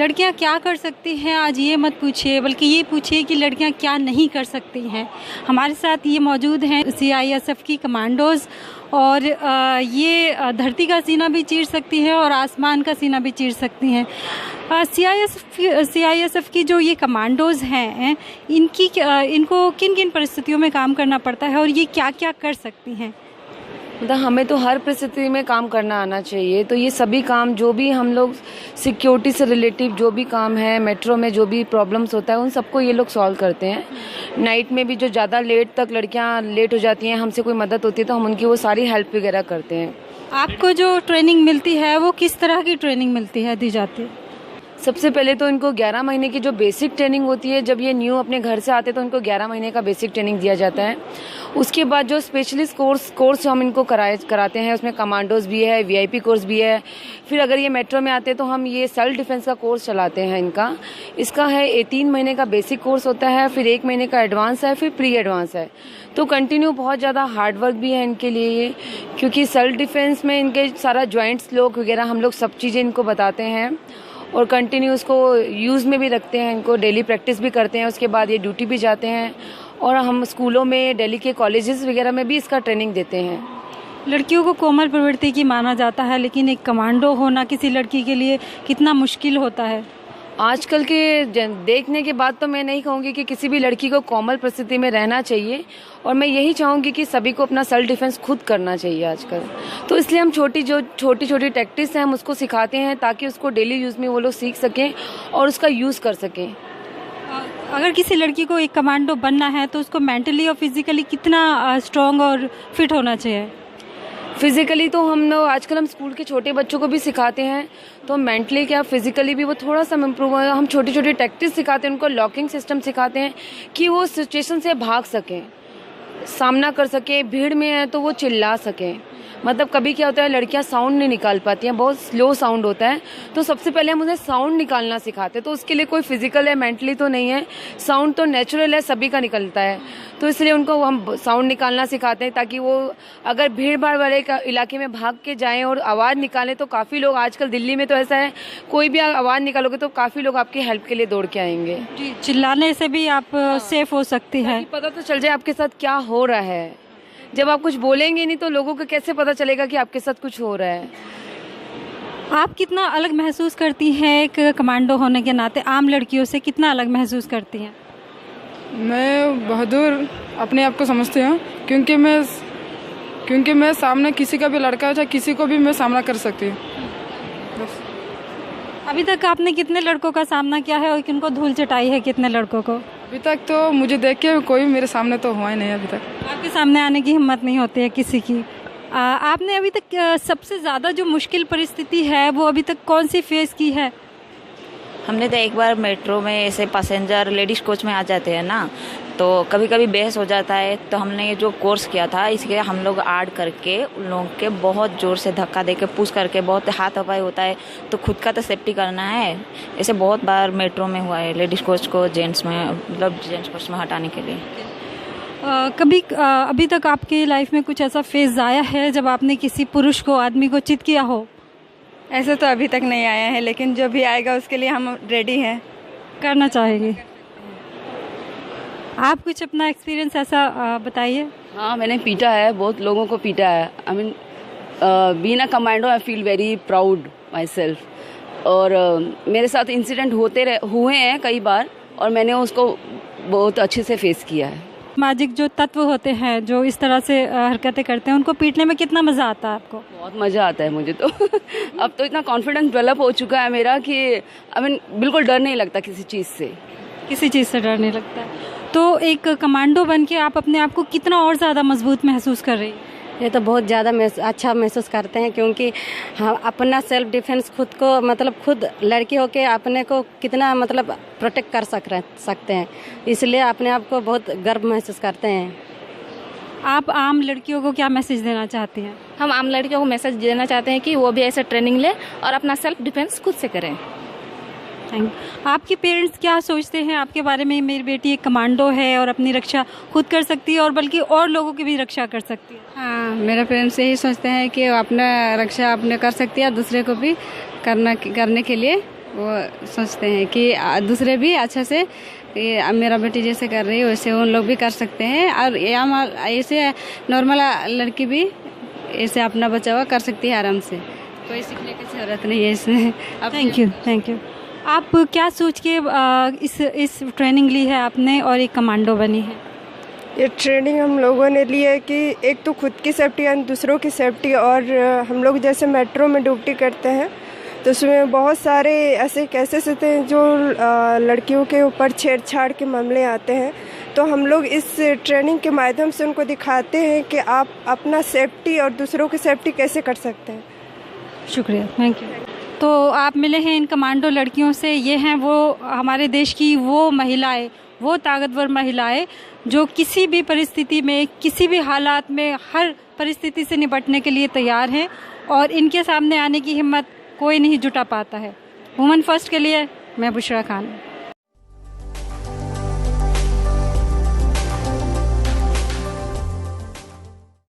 लड़कियां क्या कर सकती हैं आज ये मत पूछिए, बल्कि ये पूछिए कि लड़कियां क्या नहीं कर सकती हैं। हमारे साथ ये मौजूद हैं सीआईएसएफ की कमांडोज़, और ये धरती का सीना भी चीर सकती हैं और आसमान का सीना भी चीर सकती हैं। सीआईएसएफ की जो ये कमांडोज़ हैं, इनको किन किन परिस्थितियों में काम करना पड़ता है और ये क्या क्या कर सकती हैं? मतलब हमें तो हर परिस्थिति में काम करना आना चाहिए। तो ये सभी काम जो भी हम लोग सिक्योरिटी से रिलेटिव जो भी काम है, मेट्रो में जो भी प्रॉब्लम्स होता है, उन सबको ये लोग सॉल्व करते हैं। नाइट में भी जो ज़्यादा लेट तक लड़कियां लेट हो जाती हैं, हमसे कोई मदद होती है तो हम उनकी वो सारी हेल्प वगैरह करते हैं। आपको जो ट्रेनिंग मिलती है वो किस तरह की ट्रेनिंग मिलती है, दी जाती है? सबसे पहले तो इनको 11 महीने की जो बेसिक ट्रेनिंग होती है, जब ये न्यू अपने घर से आते हैं तो इनको 11 महीने का बेसिक ट्रेनिंग दिया जाता है। उसके बाद जो स्पेशलिस्ट कोर्स हम इनको कराते हैं, उसमें कमांडोज भी है, वीआईपी कोर्स भी है। फिर अगर ये मेट्रो में आते हैं तो हम ये सेल्फ डिफेंस का कोर्स चलाते हैं इनका। इसका है 3 महीने का बेसिक कोर्स होता है, फिर 1 महीने का एडवांस है, फिर प्री एडवांस है। तो कंटिन्यू बहुत ज़्यादा हार्ड वर्क भी है इनके लिए ये, क्योंकि सेल्फ डिफेंस में इनके सारा जॉइंट्स लोग वगैरह हम लोग सब चीज़ें इनको बताते हैं और कंटिन्यू उसको यूज़ में भी रखते हैं। इनको डेली प्रैक्टिस भी करते हैं, उसके बाद ये ड्यूटी भी जाते हैं और हम स्कूलों में, दिल्ली के कॉलेजेस वगैरह में भी इसका ट्रेनिंग देते हैं। लड़कियों को कोमल प्रवृत्ति की माना जाता है, लेकिन एक कमांडो होना किसी लड़की के लिए कितना मुश्किल होता है? आजकल के देखने के बाद तो मैं नहीं कहूँगी कि किसी भी लड़की को कोमल परिस्थिति में रहना चाहिए, और मैं यही चाहूँगी कि सभी को अपना सेल्फ डिफेंस खुद करना चाहिए आजकल। तो इसलिए हम छोटी छोटी टैक्टिक्स हैं हम उसको सिखाते हैं, ताकि उसको डेली यूज़ में वो लोग सीख सकें और उसका यूज़ कर सकें। अगर किसी लड़की को एक कमांडो बनना है तो उसको मेंटली और फिजिकली कितना स्ट्रॉन्ग और फिट होना चाहिए? फिजिकली तो हम लोग आजकल हम स्कूल के छोटे बच्चों को भी सिखाते हैं, तो मेंटली क्या फिजिकली भी वो थोड़ा सा इम्प्रूव हो। हम छोटी छोटी टैक्टिक्स सिखाते हैं उनको, लॉकिंग सिस्टम सिखाते हैं कि वो सिचुएशन से भाग सकें, सामना कर सकें। भीड़ में है तो वो चिल्ला सकें। मतलब कभी क्या होता है, लड़कियां साउंड नहीं निकाल पाती हैं, बहुत स्लो साउंड होता है, तो सबसे पहले हम उन्हें साउंड निकालना सिखाते हैं। तो उसके लिए कोई फिजिकल है, मेंटली तो नहीं है, साउंड तो नेचुरल है, सभी का निकलता है। तो इसलिए उनको हम साउंड निकालना सिखाते हैं, ताकि वो अगर भीड़ भाड़ वाले इलाके में भाग के जाएं और आवाज़ निकालें। तो काफ़ी लोग आजकल दिल्ली में तो ऐसा है, कोई भी आवाज़ निकालोगे तो काफ़ी लोग आपकी हेल्प के लिए दौड़ के आएंगे। जी, चिल्लाने से भी आप सेफ हो सकती है। पता तो चल जाए आपके साथ क्या हो रहा है। जब आप कुछ बोलेंगे नहीं तो लोगों को कैसे पता चलेगा कि आपके साथ कुछ हो रहा है। आप कितना अलग महसूस करती हैं एक कमांडो होने के नाते, आम लड़कियों से कितना अलग महसूस करती हैं? मैं बहादुर अपने आप को समझती हूँ, क्योंकि मैं सामने किसी का भी लड़का हो चाहे किसी को भी मैं सामना कर सकती हूँ। बस। अभी तक आपने कितने लड़कों का सामना किया है और किनको धूल चटाई है, कितने लड़कों को? अभी तक तो मुझे देख के कोई मेरे सामने तो हुआ ही नहीं अभी तक। आपके सामने आने की हिम्मत नहीं होती है किसी की। आपने अभी तक सबसे ज़्यादा जो मुश्किल परिस्थिति है वो अभी तक कौन सी फेस की है? हमने तो एक बार मेट्रो में ऐसे पैसेंजर लेडीज़ कोच में आ जाते हैं ना, तो कभी कभी बहस हो जाता है। तो हमने ये जो कोर्स किया था, इसके हम लोग ऐड करके उन लोगों के बहुत ज़ोर से धक्का दे के पुश करके, बहुत हाथ हवाई होता है तो खुद का तो सेफ्टी करना है। ऐसे बहुत बार मेट्रो में हुआ है, लेडीज़ कोच को जेंट्स कोच में हटाने के लिए। कभी अभी तक आपकी लाइफ में कुछ ऐसा फेज आया है जब आपने किसी पुरुष को, आदमी को चित किया हो? ऐसे तो अभी तक नहीं आया है, लेकिन जो भी आएगा उसके लिए हम रेडी हैं। करना चाहेंगे। आप कुछ अपना एक्सपीरियंस ऐसा बताइए। हाँ, मैंने पीटा है, बहुत लोगों को पीटा है। I mean being a commando I feel very proud my self. और मेरे साथ इंसिडेंट हुए हैं कई बार, और मैंने उसको बहुत अच्छे से फेस किया है। सामाजिक जो तत्व होते हैं जो इस तरह से हरकतें करते हैं, उनको पीटने में कितना मज़ा आता है आपको? बहुत मज़ा आता है मुझे तो। अब तो इतना कॉन्फिडेंस डेवलप हो चुका है मेरा कि आई मीन बिल्कुल डर नहीं लगता किसी चीज़ से। किसी चीज़ से डर नहीं लगता। तो एक कमांडो बन के आप अपने आप को कितना और ज़्यादा मजबूत महसूस कर रही हैं? ये तो बहुत ज़्यादा अच्छा महसूस करते हैं, क्योंकि हम अपना सेल्फ डिफेंस खुद को, मतलब खुद लड़की होके अपने को कितना मतलब प्रोटेक्ट कर सकते हैं, इसलिए अपने आप को बहुत गर्व महसूस करते हैं। आप आम लड़कियों को क्या मैसेज देना चाहती हैं? हम आम लड़कियों को मैसेज देना चाहते हैं कि वो भी ऐसे ट्रेनिंग ले और अपना सेल्फ डिफेंस खुद से करें। आपके पेरेंट्स क्या सोचते हैं आपके बारे में? मेरी बेटी एक कमांडो है और अपनी रक्षा खुद कर सकती है और बल्कि और लोगों की भी रक्षा कर सकती है। हाँ, मेरे पेरेंट्स यही सोचते हैं कि वो अपना रक्षा अपने कर सकती है, दूसरे को भी करने के लिए वो सोचते हैं कि दूसरे भी अच्छा से मेरा बेटी जैसे कर रही है वैसे उन लोग भी कर सकते हैं, और ऐसे नॉर्मल लड़की भी ऐसे अपना बचाव कर सकती है आराम से, कोई सीखने की जरूरत नहीं है इसमें। Thank you. आप क्या सोच के इस ट्रेनिंग ली है आपने और एक कमांडो बनी है? ये ट्रेनिंग हम लोगों ने ली है कि एक तो खुद की सेफ्टी और दूसरों की सेफ्टी, और हम लोग जैसे मेट्रो में ड्यूटी करते हैं तो उसमें बहुत सारे ऐसे केसेस होते हैं जो लड़कियों के ऊपर छेड़छाड़ के मामले आते हैं, तो हम लोग इस ट्रेनिंग के माध्यम से उनको दिखाते हैं कि आप अपना सेफ्टी और दूसरों की सेफ्टी कैसे कर सकते हैं। शुक्रिया, थैंक यू। तो आप मिले हैं इन कमांडो लड़कियों से, ये हैं वो हमारे देश की वो महिलाएं, वो ताकतवर महिलाएं जो किसी भी परिस्थिति में, किसी भी हालात में, हर परिस्थिति से निपटने के लिए तैयार हैं, और इनके सामने आने की हिम्मत कोई नहीं जुटा पाता है। वुमेन फर्स्ट के लिए मैं बुशरा खान।